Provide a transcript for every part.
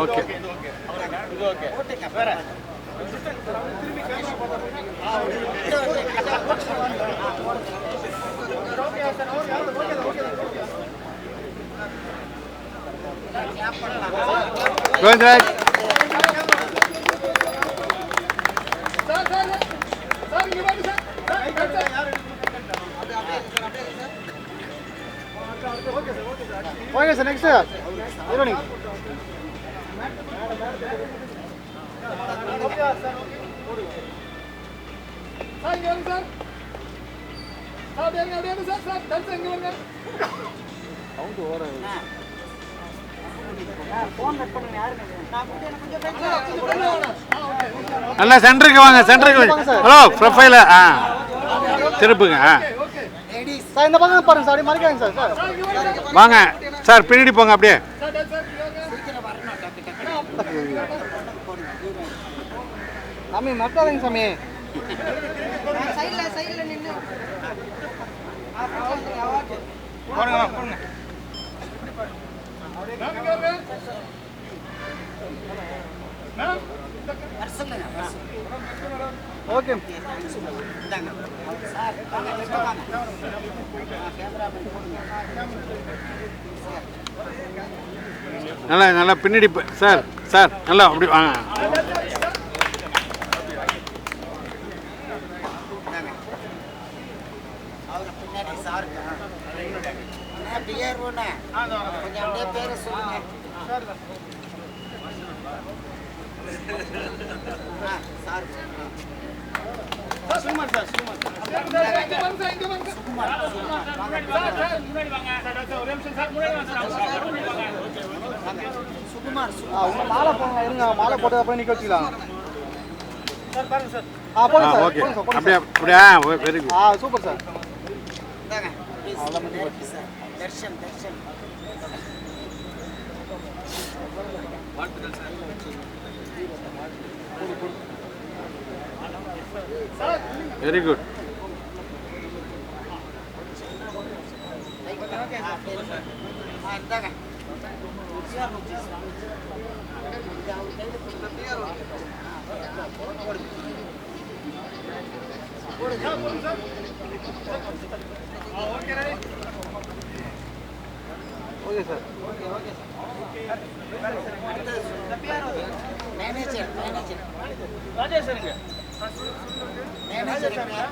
Okay Govindaraj okay sir next ironing நல்லா சென்டருக்கு வாங்க, சென்டருக்கு. ஹலோ ப்ரொஃபைல திருப்புங்க. சார் இந்த பக்கம் பாருங்க சார், மறைக்காதீங்க சார். வாங்க சார், பின்னாடி போங்க அப்படியே. சாமி மறக்காதீங்க சாமி. போடுங்க போடுங்க. ஓகே நல்லா நல்லா பின்னாடி சார். சார் நல்லா அப்படி வாங்க. மாலை போங்க, இருங்க. மாலை போட்டு அப்புறம் நிக்க வச்சுக்கலாம். ஓகே அப்படியே அப்படியே. Very good. Super sir. Very good. Okay sir. Manager ராஜேஸ்வரிங்க. மேனேஜர் இல்லையா?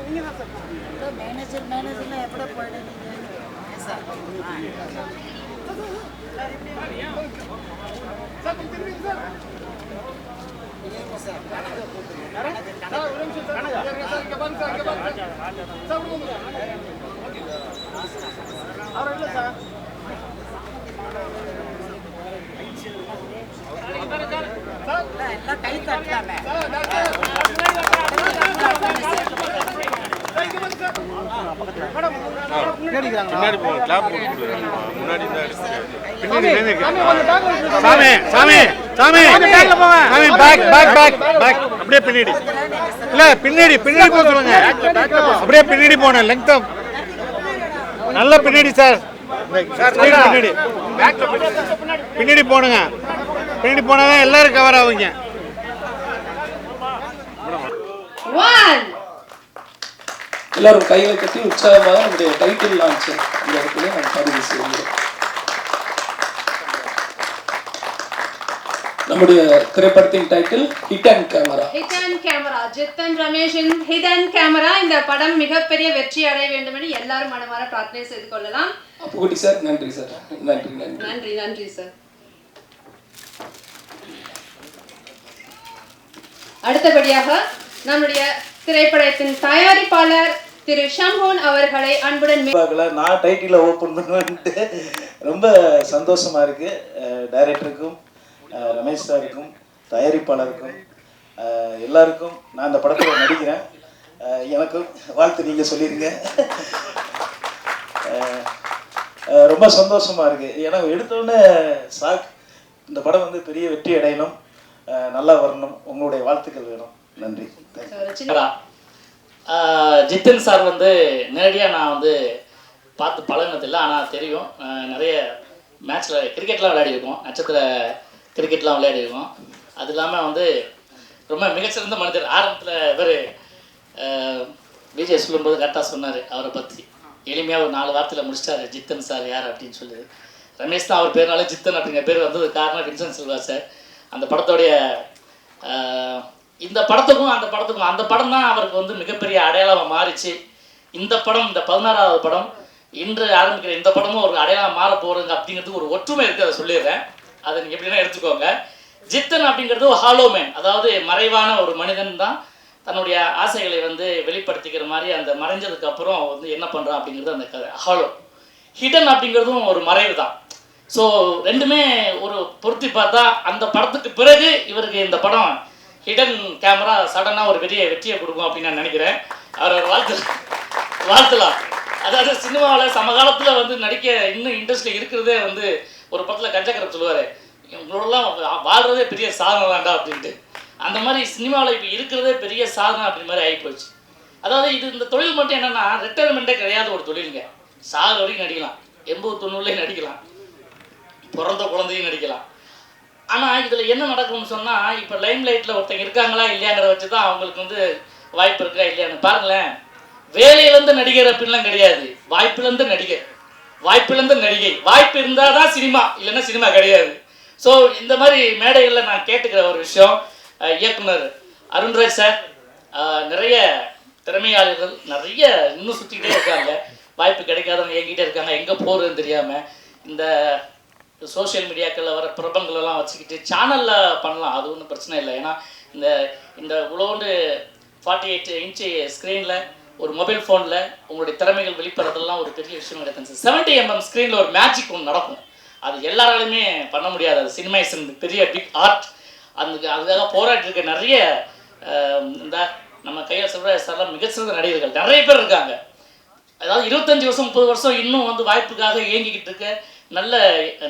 நீங்க தான் சார். மேனேஜர்ல எப்பட போயிடுங்க சார். சார் திரும்பி சார். கை தட்டலாமே. பின்னாடி போங்க, கிளாப் போட்டு முன்னாடி சாமி சாமி சாமி சாமி பேக் பேக் பேக் பேக் அப்படியே பின்னாடி. இல்ல பின்னாடி பின்னாடி போக சொல்லுங்க. அப்படியே பின்னாடி போன லெங்த் நல்ல பின்னாடி சார். பின்னாடி பின்னாடி போனுங்க. பின்னாடி போனாதான் எல்லாரும் கவர் ஆகுங்க. எல்லாரும் கையில கட்டி உற்சாகமாக நம்முடைய டைட்டில் லான்ச் இந்த இடத்துல நாம் பதிவு செய்கிறோம். நம்முடைய திரைப்படத்தின் title hit and camera. Hit and camera. Jithan ரமேஷின் ஹிட் அண்ட் கேமரா. இந்த படம் மிகப்பெரிய வெற்றி அடைய வேண்டும் என்று எல்லாரும் மனமார பிரார்த்தனை செய்து கொள்ளலாம். அப்புகுட்டி சார் நன்றி சார். நன்றி நன்றி நன்றி நன்றி சார். அடுத்தபடியாக நம்முடைய திரைப்படத்தின் தயாரிப்பாளர் திரு ஷம்போன் அவர்களை அன்புடன் நான் டைட்டில ஓபன் பண்ணுவேன்ட்டு ரொம்ப சந்தோஷமா இருக்கு. டைரக்டருக்கும் ரமேஷ் சாருக்கும் தயாரிப்பாளருக்கும் எல்லாருக்கும் நான் இந்த படத்தில் நடிக்கிறேன். எனக்கும் வாழ்த்து நீங்கள் சொல்லிடுங்க. ரொம்ப சந்தோஷமா இருக்கு. ஏன்னா எடுத்தோடனே சாக் இந்த படம் வந்து பெரிய வெற்றி அடையணும், நல்லா வரணும். உங்களுடைய வாழ்த்துக்கள் வேணும். நன்றி. ஜித்தன் சார் வந்து நேரடியாக நான் வந்து பார்த்து பழகினதில்லை, ஆனால் தெரியும். நிறைய மேட்ச்சில் கிரிக்கெட்லாம் விளையாடிருக்கோம், நட்சத்திர கிரிக்கெட்லாம் விளையாடிருக்கோம். அது இல்லாமல் வந்து ரொம்ப மிகச்சிறந்த மனிதர். ஆரம்பத்தில் இவர் விஜய் சொல்லும்போது கரெக்டாக சொன்னார் அவரை பற்றி. எளிமையாக ஒரு 4 வார்த்தையில் முடிச்சிட்டாரு ஜித்தன் சார் யார் அப்படின்னு சொல்லி. ரமேஷ் தான் அவர் பேர்னால ஜித்தன் அப்படிங்கிற பேர் வந்தது காரணம் வின்சென்ட் சில்வா சார். அந்த படத்தோடைய இந்த படத்துக்கும் அந்த படம் தான் அவருக்கு வந்து மிகப்பெரிய அடையாளமாக மாறிச்சு. இந்த படம், இந்த 16வது படம், இன்று ஆரம்பிக்கிற இந்த படமும் ஒரு அடையாளம் மாற போகிறதுங்க அப்படிங்கிறதுக்கு ஒரு ஒற்றுமை இருக்குது. அதை சொல்லிடுறேன், அதை நீங்கள் எப்படின்னா எடுத்துக்கோங்க. ஜித்தன் அப்படிங்கிறது ஒரு ஹாலோ மேன், அதாவது மறைவான ஒரு மனிதன் தான் தன்னுடைய ஆசைகளை வந்து வெளிப்படுத்திக்கிற மாதிரி. அந்த மறைஞ்சதுக்கு அப்புறம் வந்து என்ன பண்ணுறான் அப்படிங்கிறது அந்த கதை. ஹாலோ ஹிடன் அப்படிங்கிறதும் ஒரு மறைவு தான். ஸோ ரெண்டுமே ஒரு பொருத்தி பார்த்தா அந்த படத்துக்கு பிறகு இவருக்கு இந்த படம் ஹிடன் கேமரா சடனாக ஒரு பெரிய வெற்றியை கொடுக்கும் அப்படின்னு நான் நினைக்கிறேன். அவர் வாழ்த்தலாம். அதாவது சினிமாவில் சமகாலத்தில் வந்து நடிக்க இன்னும் இண்டஸ்ட்ரியில் இருக்கிறதே வந்து ஒரு படத்தில் கஞ்சக்கரம் சொல்லுவார், இவங்களோடலாம் வாழ்கிறதே பெரிய சாதனை வேண்டாம் அப்படின்ட்டு. அந்த மாதிரி சினிமாவில் இப்போ இருக்கிறதே பெரிய சாதனை அப்படி மாதிரி ஆகிப்போச்சு. அதாவது இந்த தொழில் மட்டும் என்னென்னா ரிட்டையர்மெண்ட்டே கிடையாது ஒரு தொழிலுங்க. சாகு வரைக்கும் நடிக்கலாம், 80-90 நடிக்கலாம், பிறந்த குழந்தையும் நடிக்கலாம். ஆனால் இதில் என்ன நடக்கும்னு சொன்னால், இப்போ லைம் லைட்டில் ஒருத்தங்க இருக்காங்களா இல்லையாங்கிற வச்சு தான் அவங்களுக்கு வந்து வாய்ப்பு இருக்கா இல்லையான்னு பாருங்களேன். வேலையிலேருந்து நடிகர் அப்படின்லாம் கிடையாது, வாய்ப்புலேருந்து நடிகர், வாய்ப்புலேருந்து நடிகை. வாய்ப்பு இருந்தால் தான் சினிமா, இல்லைன்னா சினிமா கிடையாது. ஸோ இந்த மாதிரி மேடைகளில் நான் கேட்டுக்கிற ஒரு விஷயம், இயக்குனர் அருண்ராஜ் சார், நிறைய திறமையாளர்கள் நிறைய இன்னும் சுற்றிக்கிட்டே இருக்காங்க, வாய்ப்பு கிடைக்காதவங்க என்கிட்டே இருக்காங்க, எங்கே போகிறதுன்னு தெரியாமல். இந்த சோஷியல் மீடியாக்களில் வர பிரபங்களெல்லாம் வச்சுக்கிட்டு சேனலில் பண்ணலாம், அது ஒன்றும் பிரச்சனை இல்லை. ஏன்னா இந்த உழவுண்டு 48 இன்ச்சு ஸ்க்ரீனில் ஒரு மொபைல் ஃபோனில் உங்களுடைய திறமைகள் வெளிப்படுறதுலாம் ஒரு பெரிய விஷயம் கிடையாது. 70 mm ஸ்க்ரீனில் ஒரு மேஜிக் ஒன்று நடக்கும், அது எல்லாராலுமே பண்ண முடியாது. அது சினிமா இஸ் பெரிய பிக் ஆர்ட். அதுக்காக போராடி இருக்க நிறைய இந்த நம்ம கையில் செல்வராஜ் சார்லாம் மிகச்சிறந்த நடிகர்கள் நிறைய பேர் இருக்காங்க. அதாவது 25 வருஷம் 30 வருஷம் இன்னும் வந்து வாய்ப்புக்காக இயங்கிக்கிட்டு இருக்க நல்ல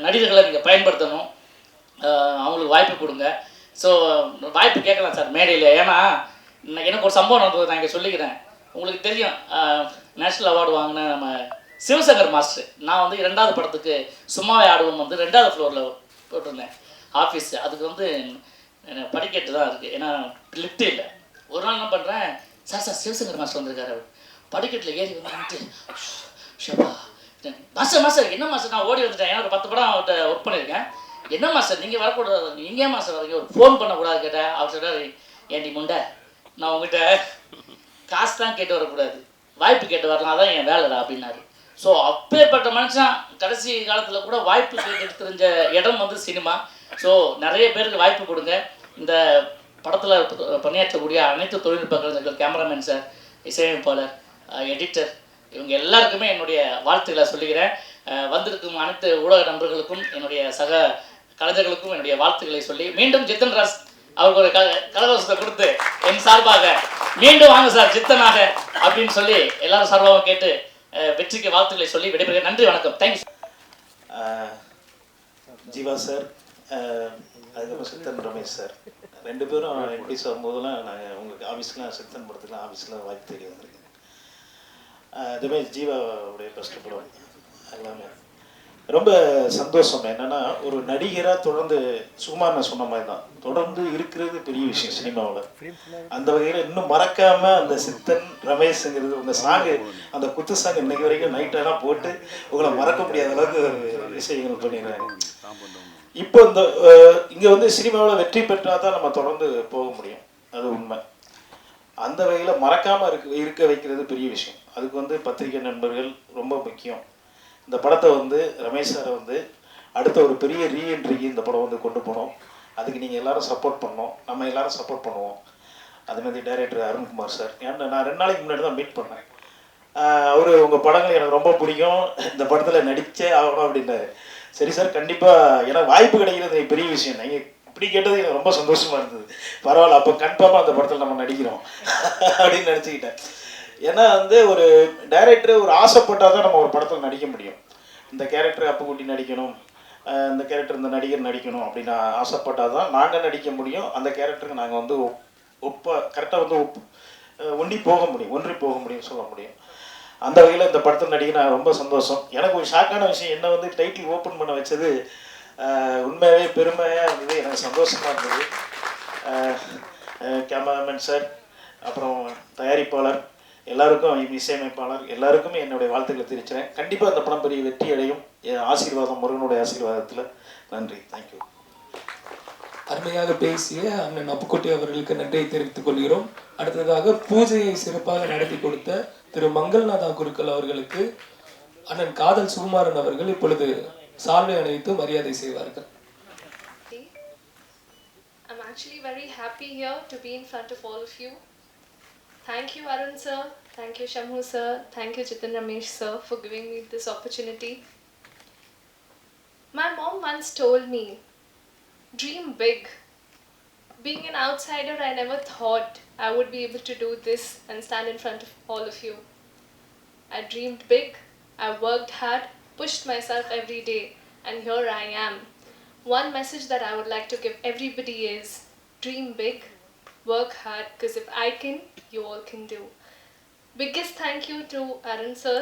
நடிகர்களை நீங்கள் பயன்படுத்தணும், அவங்களுக்கு வாய்ப்பு கொடுங்க. ஸோ வாய்ப்பு கேட்கலாம் சார் மேடையில். ஏன்னா எனக்கு ஒரு சம்பவம் நடந்தது, நான் இங்கே சொல்லிக்கிறேன். உங்களுக்கு தெரியும், நேஷ்னல் அவார்டு வாங்கின நம்ம சிவசங்கர் மாஸ்டர், நான் வந்து 2வது படத்துக்கு சும்மாவே ஆடுவோம் வந்து 2வது ஃப்ளோரில் போட்டிருந்தேன் ஆஃபீஸ். அதுக்கு வந்து படிக்கட்டு தான் இருக்குது, ஏன்னா லிஃப்ட்டு இல்லை. ஒரு நாள் என்ன பண்ணுறேன், சார் சிவசங்கர் மாஸ்டர் வந்திருக்காரு, படிக்கட்டில் ஏறி வந்துட்டு ஷபா மாஸ்டர் என்ன மாஸ்டர், நான் ஓடி வந்துட்டேன். ஏன்னா ஒரு 10 படம் அவர்கிட்ட ஒர்க் பண்ணியிருக்கேன். என்ன மாஸ்டர் நீங்கள் வரக்கூடாது, நீங்கள் மாஸ்டர் வரீங்க, ஒரு ஃபோன் பண்ணக்கூடாது கேட்டேன். அவர் சொல்கிறார், ஏன்டி முண்டை, நான் உங்கள்கிட்ட காசு தான் கேட்டு வரக்கூடாது, வாய்ப்பு கேட்டு வரலாம், அதான் என் வேலைடா அப்படின்னாரு. ஸோ அப்பேற்பட்ட மனுஷன் கடைசி காலத்தில் கூட வாய்ப்பு கேட்டு தெரிஞ்ச இடம் வந்து சினிமா. ஸோ நிறைய பேருக்கு வாய்ப்பு கொடுங்க. இந்த படத்தில் பணியாற்றக்கூடிய அனைத்து தொழில்நுட்ப கலைஞர்கள், கேமராமேன் சார், இசையமைப்பாளர், எடிட்டர், இவங்க எல்லாருக்குமே என்னுடைய வாழ்த்துக்களை சொல்லிக்கிறேன். வந்திருக்கும் அனைத்து ஊடக நண்பர்களுக்கும், என்னுடைய சக கலைஞர்களுக்கும் என்னுடைய வாழ்த்துக்களை சொல்லி, மீண்டும் ஜித்தன் ராஜ் அவருக்கு ஒரு கலகலசத்தை கொடுத்து என் சார்பாக மீண்டும் வாங்க சார் ஜித்தனாக அப்படின்னு சொல்லி எல்லாரும் சார்பாகவும் கேட்டு வெற்றிக்கு வாழ்த்துக்களை சொல்லி விடைபெறுகிறேன். நன்றி, வணக்கம், தேங்க்யூ. ஜீவா சார், அதுக்கப்புறம் சித்தன் ரமேஷ் சார், 2 பேரும் இன்ட்ரடியூஸ் ஆகும்போதெல்லாம் நாங்கள் உங்களுக்கு ஆஃபீஸ்க்குலாம் சித்தன் படத்துக்குலாம் ஆஃபீஸில் வாய்ப்பு தேடி வந்திருக்கேன். அதுமாதிரி ஜீவாவுடைய ஃபஸ்ட்டு படம் எல்லாமே ரொம்ப சந்தோஷம். என்னென்னா ஒரு நடிகராக தொடர்ந்து சுகுமார் நான் சொன்ன மாதிரி தான் தொடர்ந்து இருக்கிறது பெரிய விஷயம் சினிமாவில். அந்த வகையில் இன்னும் மறக்காமல் அந்த சித்தன் ரமேஷுங்கிறது உங்கள் சாங்கு, அந்த குத்து சாங் இன்னைக்கு வரைக்கும் நைட்டெல்லாம் போட்டு உங்களை மறக்க முடியாத அளவுக்கு விஷயங்கள் பண்ணிடுறாங்க. இப்போ இந்த இங்கே வந்து சினிமாவில் வெற்றி பெற்றால் தான் நம்ம தொடர்ந்து போக முடியும், அது உண்மை. அந்த வகையில் மறக்காமல் இருக்க வைக்கிறது பெரிய விஷயம். அதுக்கு வந்து பத்திரிகை நண்பர்கள் ரொம்ப முக்கியம். இந்த படத்தை வந்து ரமேஷ் சாரை வந்து அடுத்த ஒரு பெரிய ரீஎன்ட்ரிக்கு இந்த படம் வந்து கொண்டு போனோம். அதுக்கு நீங்கள் எல்லோரும் சப்போர்ட் பண்ணோம், நம்ம எல்லோரும் சப்போர்ட் பண்ணுவோம். அதுமாதிரி டைரக்டர் அருண்குமார் சார், ஏன்னா நான் 2 நாளைக்கு முன்னாடி தான் மீட் பண்ணேன். அவர் உங்கள் படங்கள் எனக்கு ரொம்ப பிடிக்கும், இந்த படத்தில் நடித்தே ஆகணும் அப்படின்னாரு. சரி சார், கண்டிப்பாக, ஏன்னா வாய்ப்பு கிடைக்கிறது பெரிய விஷயம். நீங்கள் இப்படி கேட்டது எனக்கு ரொம்ப சந்தோஷமாக இருந்தது. பரவாயில்ல, அப்போ கன்ஃபார்மாக அந்த படத்தில் நம்ம நடிக்கிறோம் அப்படின்னு நினச்சிக்கிட்டேன். ஏன்னா வந்து ஒரு டைரக்டர் ஒரு ஆசைப்பட்டால் தான் நம்ம ஒரு படத்தில் நடிக்க முடியும். இந்த கேரக்டர் அப்புக்குட்டி நடிக்கணும், இந்த கேரக்டர் இந்த நடிகர் நடிக்கணும் அப்படின்னு ஆசைப்பட்டால் தான் நாங்கள் நடிக்க முடியும். அந்த கேரக்டருக்கு நாங்கள் வந்து கரெக்டாக வந்து ஒன்றி போக முடியும் சொல்ல முடியும். அந்த வகையில் இந்த படத்தில் நடிக்க நான் ரொம்ப சந்தோஷம். எனக்கு ஒரு ஷாக்கான விஷயம் என்ன வந்து டைட்டில் ஓப்பன் பண்ண வச்சது உண்மையாகவே பெருமையாக இருந்தது, எனக்கு சந்தோஷமாக இருந்தது. கேமராமேன் சார், அப்புறம் தயாரிப்பாளர் எல்லாருக்கும், இசையமைப்பாளர் எல்லாருக்குமே என்னுடைய வாழ்த்துக்களை தெரிவிக்கிறேன். கண்டிப்பாக அந்த படம் பெரிய வெற்றி அடையும். ஆசீர்வாதம், முருகனுடைய ஆசீர்வாதத்தில். நன்றி, தேங்க்யூ. அருமையாக பேசிய அண்ணன் அப்புக்குட்டி அவர்களுக்கு நன்றியை தெரிவித்துக் கொள்கிறோம். அடுத்ததாக பூஜையை சிறப்பாக நடத்தி கொடுத்த திரு மங்கள்நாதா குருக்கள் அவர்களுக்கு அண்ணன் காதல் சுகுமாரன் அவர்கள் இப்பொழுது சால்வை அணிவித்து மரியாதை செய்வார்கள். I'm actually very happy here to be in front of all of you. Thank you Arun sir, thank you Shamhu sir, thank you Jiten Ramesh sir for giving me this opportunity. My mom once told me, dream big. Being an outsider, I never thought I would be able to do this and stand in front of all of you. I dreamed big, I worked hard, pushed myself every day, and here I am. One message that I would like to give everybody is, dream big, work hard, because if I can, you all can do. Biggest thank you to Arun sir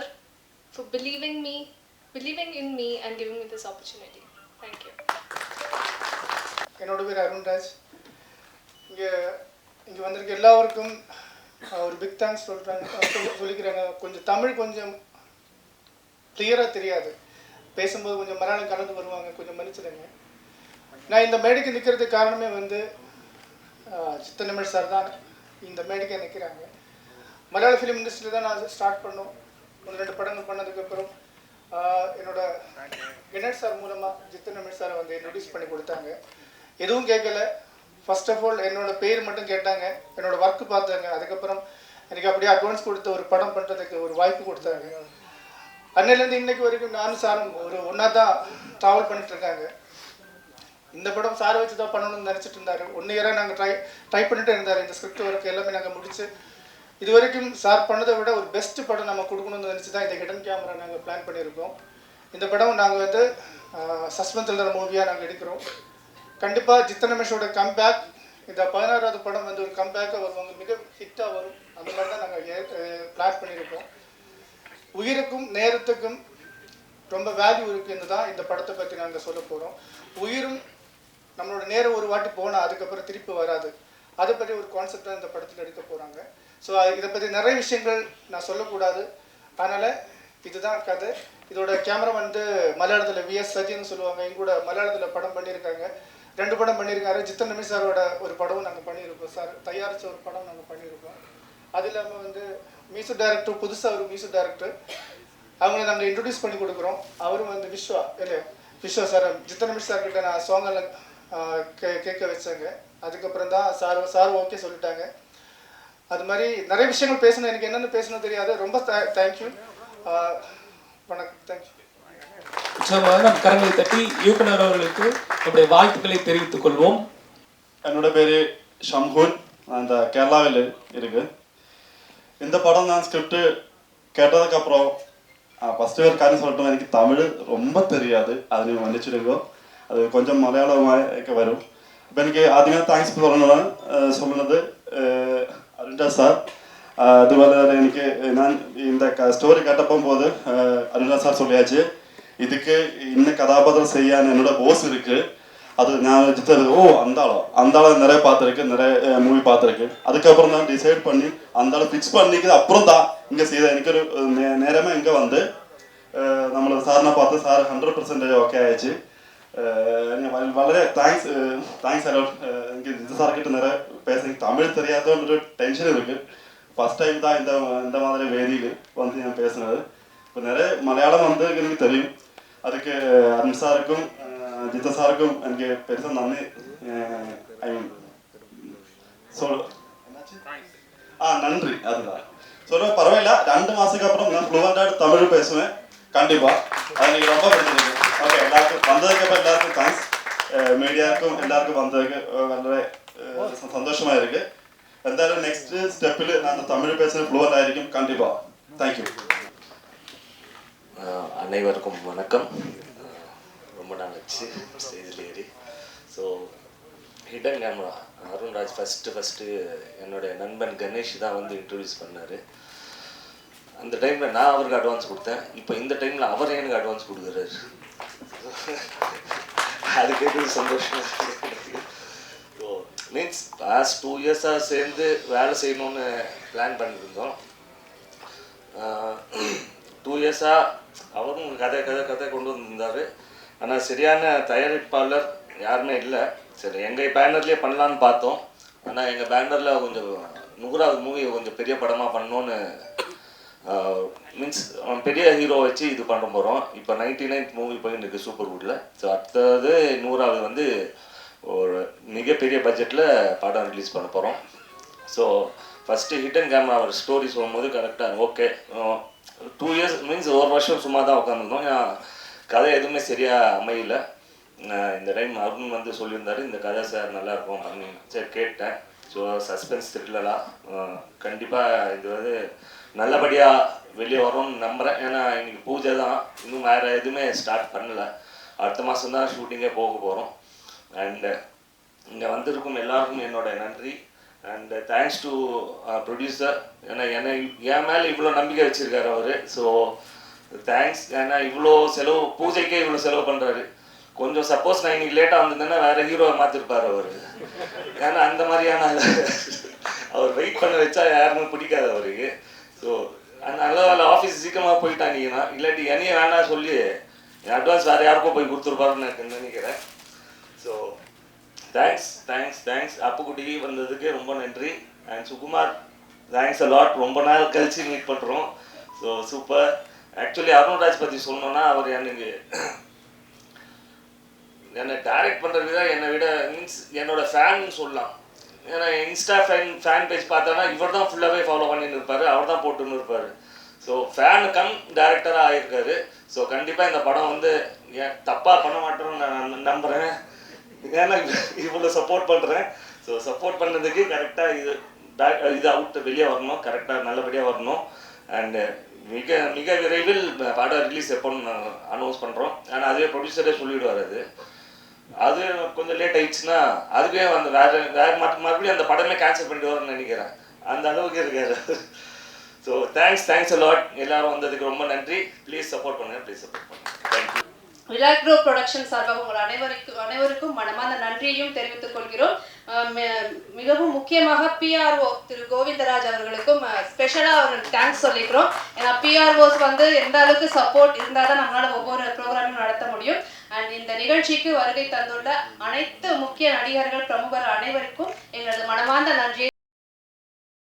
for believing in me and giving me this opportunity. Thank you. என்னோட பேர் அருண்ராஜ். இங்கே வந்திருக்க எல்லாருக்கும் ஒரு big thanks சொல்லிக்கிறாங்க. கொஞ்சம் தமிழ் கொஞ்சம் கிளியராக தெரியாது, பேசும்போது கொஞ்சம் மலையாளம் கலந்து வருவாங்க, கொஞ்சம் மன்னிச்சிடுங்க. நான் இந்த மேடைக்கு நிற்கிறதுக்கு காரணமே வந்து சித்தன் ரமேஷ் சார் தான் இந்த மேடைக்கு நிற்கிறாங்க. மலையாள ஃபிலிம் இண்டஸ்ட்ரியில் தான் நான் ஸ்டார்ட் பண்ணோம். 1-2 படங்கள் பண்ணதுக்கப்புறம் என்னோட கணேஷ் சார் மூலமாக சித்தன் ரமேஷ் சாரை வந்து இன்ட்ரடியூஸ் பண்ணி கொடுத்தாங்க. எதுவும் கேட்கல, ஃபர்ஸ்ட் ஆஃப் ஆல் என்னோடய பேர் மட்டும் கேட்டாங்க, என்னோடய ஒர்க்கு பார்த்தாங்க. அதுக்கப்புறம் எனக்கு அப்படியே அட்வான்ஸ் கொடுத்து ஒரு படம் பண்ணுறதுக்கு ஒரு வாய்ப்பு கொடுத்தாங்க. அன்னையிலேருந்து இன்னைக்கு வரைக்கும் நானும் சாரும் ஒரு ஒன்றா தான் ட்ராவல் பண்ணிட்டுருக்காங்க. இந்த படம் சாரை வச்சு தான் பண்ணணும்னு நினச்சிட்டு இருந்தார். 1 இயராக நாங்கள் ட்ரை பண்ணிட்டு இருந்தார். இந்த ஸ்கிரிப்ட் ஒர்க் எல்லாமே நாங்கள் முடிச்சு இது வரைக்கும் சார் பண்ணதை விட ஒரு பெஸ்ட் படம் நம்ம கொடுக்கணும்னு நினச்சி தான் இந்த ஹிடன் கேமரா நாங்கள் பிளான் பண்ணியிருக்கோம். இந்த படம் நாங்கள் வந்து சஸ்பென்ஸ் த்ரில்லர் மூவியாக நாங்கள் எடுக்கிறோம். கண்டிப்பாக ஜித்தன் ரமேஷோட கம்பேக், இந்த 16வது படம் வந்து ஒரு கம்பேக்காக வருவாங்க, மிக ஹிட்டாக வரும். அந்த மாதிரி தான் நாங்கள் பிளான் பண்ணியிருக்கோம். உயிருக்கும் நேரத்துக்கும் ரொம்ப வேல்யூ இருக்குன்னு தான் இந்த படத்தை பற்றி நாங்கள் சொல்ல போகிறோம். உயிரும் நம்மளோட நேரம் ஒரு வாட்டி போனால் அதுக்கப்புறம் திருப்பி வராது, அதை பற்றி ஒரு கான்செப்டாக இந்த படத்தில் எடுக்க போகிறாங்க. ஸோ இதை பற்றி நிறைய விஷயங்கள் நான் சொல்லக்கூடாது, அதனால் இதுதான் கதை. இதோட கேமரா வந்து மலையாளத்தில் விஎஸ் சஜின்னு சொல்லுவாங்க, எங்கூட மலையாளத்தில் படம் பண்ணியிருக்காங்க. 2 படம் பண்ணியிருக்காரு. ஜித்தன் ரமேஷ் சாரோட ஒரு படமும் நாங்கள் பண்ணியிருக்கோம். சார் தயாரித்த ஒரு படம் நாங்கள் பண்ணியிருக்கோம். அது இல்லாமல் வந்து மியூசிக் டைரக்டர், புதுசாக ஒரு மியூசிக் டைரக்டர், அவங்கள நாங்கள் இன்ட்ரடியூஸ் பண்ணி கொடுக்குறோம். அவரும் வந்து விஸ்வா சார், ஜித்தன் ரமேஷ் சார்கிட்ட நான் சாங்கெல்லாம் கேட்க வச்சாங்க. அதுக்கப்புறம் தான் சார் ஓகே சொல்லிட்டாங்க. அது மாதிரி நிறைய விஷயங்கள் பேசணும், எனக்கு என்னென்னு பேசணும் தெரியாது. ரொம்ப தேங்க்யூ, வணக்கம், தேங்க்யூ. நிச்சயமாக நம் கரங்களை தட்டி இயக்குனர் அவர்களுக்கு நம்முடைய வாழ்த்துக்களை தெரிவித்துக் கொள்வோம். என்னோட பேர் ஷம்ஹூன், நான் இந்த கேரளாவில் இருக்கு. இந்த படம் நான் ஸ்கிரிப்ட் கேட்டதுக்கப்புறம் ஃபஸ்ட்டு ஒரு காரியம் சொல்லட்டும், எனக்கு தமிழ் ரொம்ப தெரியாது, அது நீங்கள் மன்னிச்சிடுங்க. அது கொஞ்சம் மலையாளமாக வரும். இப்போ எனக்கு ஆദ്യമേ താങ്ക്സ് சொல்லுന്നത് அருண்ராஜ் சார். അതുപോലെ തന്നെ എനിക്ക് ഞാൻ இந்த ஸ்டோரி கேட்டப்போம் போது அருண்ராஜ் சார் சொல்லியாச்சு, இதுக்கு இன்னும் கதாபாத்திரம் செய்ய என்னோட போஸ் இருக்கு. அது நான் அந்த ஆளை நிறைய பார்த்துருக்கு, நிறைய மூவி பார்த்துருக்கு. அதுக்கப்புறம் தான் டிசைட் பண்ணி அந்த ஆளை ஃபிக்ஸ் பண்ணிக்கு அப்புறம் தான் இங்கே செய்த എനിക്കൊരു நேரமாக இங்கே வந்து നമ്മൾ സാറിനെ பார்த்து சார் 100% ஓகே ஆயிடுச்சு. വളരെ താങ്ക്സ് അലോട്ട്. എനിക്ക് ജിത്തു സാർക്കിட்ட நிறைய பேச தமிழ் தெரியாதோன்ற டென்ஷன் இருக்கு. ஃபர்ஸ்ட் டைம் தான் இந்த மாதிரி வேதியில் வந்து நான் பேசுனது. இப்போ நிறைய மலையாளம் வந்து எனக்கு தெரியும். அதுக்கு அருண் சாருக்கும் ஜித்த சாருக்கும் எனக்கு பெருசாக நன்றி. ஐ மீன் நன்றி. அதுதான் சொல்ல பரவாயில்ல. 2 மாதத்துக்கு அப்புறம் நான் ஃப்ளூவெண்டாக தமிழ் பேசுவேன் கண்டிப்பாக. அது எனக்கு ரொம்ப பிடிச்சிருக்கு. ஓகே, எல்லாருக்கும் வந்ததுக்கப்புறம் எல்லாருக்கும் தேங்க்ஸ். மீடியாவுக்கும் எல்லாருக்கும் வந்ததுக்கு വളരെ சந்தோஷமாக இருக்குது. എന്തായാലും നെക്സ്റ്റ് സ്റ്റെപ്പിൽ ഞാൻ തമിഴ് பேசுகிற ஃப்ளூவெண்ட் ஆയിരിக்கும் கண்டிப்பாக. தேங்க்யூ. அனைவருக்கும் வணக்கம். ரொம்ப நாள் ஆச்சு ஸ்டேஜில் ஏறி. So hidden camera Arunraj first என்னுடைய நண்பன் கணேஷ் தான் வந்து இன்ட்ரடியூஸ் பண்ணார். அந்த டைமில் நான் அவருக்கு அட்வான்ஸ் கொடுத்தேன். இப்போ இந்த டைமில் அவர் எனக்கு அட்வான்ஸ் கொடுக்குறாரு. அது கேட்குறது சந்தோஷம். ஸோ மீன்ஸ் லாஸ்ட் 2 இயர்ஸாக சேர்ந்து வேலை செய்யணும்னு பிளான் பண்ணியிருந்தோம். 2 இயர்ஸாக அவரும் கதை கொண்டு வந்திருந்தார். ஆனால் சரியான தயாரிப்பாளர் யாருமே இல்லை. சரி எங்கள் பேனர்லேயே பண்ணலான்னு பார்த்தோம். ஆனால் எங்கள் பேனரில் கொஞ்சம் 100வது மூவி கொஞ்சம் பெரிய படமாக பண்ணோன்னு மீன்ஸ் பெரிய ஹீரோ வச்சு இது பண்ண போகிறோம். இப்போ 99th மூவி போயின்னு இருக்குது சூப்பர்வுட்டில். ஸோ அடுத்தது 100வது வந்து ஒரு மிகப்பெரிய பட்ஜெட்டில் படம் ரிலீஸ் பண்ண போகிறோம். ஸோ ஃபஸ்ட்டு ஹிடன் கேமரா அவர் ஸ்டோரி சொல்லும்போது கரெக்டாக ஓகே 2 இயர்ஸ் மீன்ஸ் 1 வருஷம் சும்மா தான் உட்காந்துருந்தோம். கதை எதுவுமே சரியாக அமையல. இந்த டைம் அருண் வந்து சொல்லியிருந்தார் இந்த கதை சார் நல்லாயிருக்கும் பண்ணி சரி கேட்டேன். ஸோ சஸ்பென்ஸ் த்ரில்லராக கண்டிப்பாக இது வந்து நல்லபடியாக வெளியே வரும்னு நம்புகிறேன். ஏன்னா இன்றைக்கி பூஜை தான், இன்னும் வேறு எதுவுமே ஸ்டார்ட் பண்ணலை. அடுத்த மாதம் தான் ஷூட்டிங்கே போக போகிறோம். அண்டு இங்கே வந்திருக்கும் எல்லாருக்கும் என்னோட நன்றி. And thanks to producer. ஏன்னா என் மேலே இவ்வளோ நம்பிக்கை வச்சுருக்காரு அவர். So thanks. ஏன்னா இவ்வளோ செலவு பூஜைக்கே இவ்வளோ செலவு பண்ணுறாரு. கொஞ்சம் சப்போஸ் நான் இன்னைக்கு லேட்டாக வந்திருந்தேன்னா வேறு ஹீரோவை மாற்றிருப்பார் அவர். ஏன்னா அந்த மாதிரியான அவர் வெயிட் பண்ண வச்சா யாருமே பிடிக்காது அவருக்கு. ஸோ நல்ல ஆஃபீஸ் சீக்கிரமாக போயிட்டாங்கன்னா இல்லாட்டி என்னையே வேணாம் சொல்லி என் அட்வான்ஸ் வேறு யாருக்கும் போய் கொடுத்துருப்பாருன்னு எனக்கு நினைக்கிறேன். ஸோ தேங்க்ஸ் அப்புக்குட்டி வந்ததுக்கு ரொம்ப நன்றி. And Sukumar thanks a lot. ரொம்ப நாள் கழிச்சு மீட் பண்ணுறோம். So super. ஆக்சுவலி அருண்ராஜ் பற்றி சொல்லணுன்னா அவர் எனக்கு என்னை டைரக்ட் பண்ணுறது தான் என்னை விட மீன்ஸ் என்னோடய ஃபேன் சொல்லலாம். ஏன்னா இன்ஸ்டா ஃபேன் பேஜ் பார்த்தோன்னா இவர் தான் ஃபுல்லாகவே ஃபாலோ பண்ணின்னு இருப்பார், அவர் தான் போட்டுன்னு இருப்பார். ஸோ ஃபேனு கம் டேரக்டராக ஆகியிருக்காரு. ஸோ கண்டிப்பாக இந்த படம் வந்து ஏன் தப்பாக பண்ண மாட்டேன்னு நான் நம்புகிறேன். ஏன்னா இவ்வளோ சப்போர்ட் பண்ணுறேன். ஸோ சப்போர்ட் பண்ணதுக்கு கரெக்டாக இது அவுட் வெளியே வரணும், கரெக்டாக நல்லபடியாக வரணும். அண்டு மிக விரைவில் படம் ரிலீஸ் எப்போன்னு நாங்கள் அனௌன்ஸ் பண்ணுறோம். ஆனால் அதுவே ப்ரொடியூசரே சொல்லிவிடுவார். அது கொஞ்சம் லேட் ஆயிடுச்சுன்னா அதுவே வந்து வேறு மறுபடியும் அந்த படமே கேன்சல் பண்ணிடுவார்னு நினைக்கிறேன். அந்த அளவுக்கு இருக்காரு. So thanks a lot. எல்லாரும் வந்ததுக்கு ரொம்ப நன்றி. ப்ளீஸ் சப்போர்ட் பண்ணுங்கள், ப்ளீஸ் சப்போர்ட் பண்ணுங்கள். தேங்க்யூ. விழா குரூப் ப்ரொடக்ஷன் சார்பாக உங்கள் அனைவருக்கும் மனமார்ந்த நன்றியையும் தெரிவித்துக் கொள்கிறோம். மிகவும் முக்கியமாக பிஆர்ஓ திரு கோவிந்தராஜ் அவர்களுக்கும் ஸ்பெஷலாக அவர்களுக்கு தேங்க்ஸ் சொல்லிக்கிறோம். ஏன்னா பிஆர்ஓஸ் வந்து எந்த அளவுக்கு சப்போர்ட் இருந்தால் தான் நம்மளால் ஒவ்வொரு ப்ரோக்ராமும் நடத்த முடியும். அண்ட் இந்த நிகழ்ச்சிக்கு வருகை தந்துள்ள அனைத்து முக்கிய நடிகர்கள் பிரமுகர் அனைவருக்கும் எங்களது மனமார்ந்த நன்றியை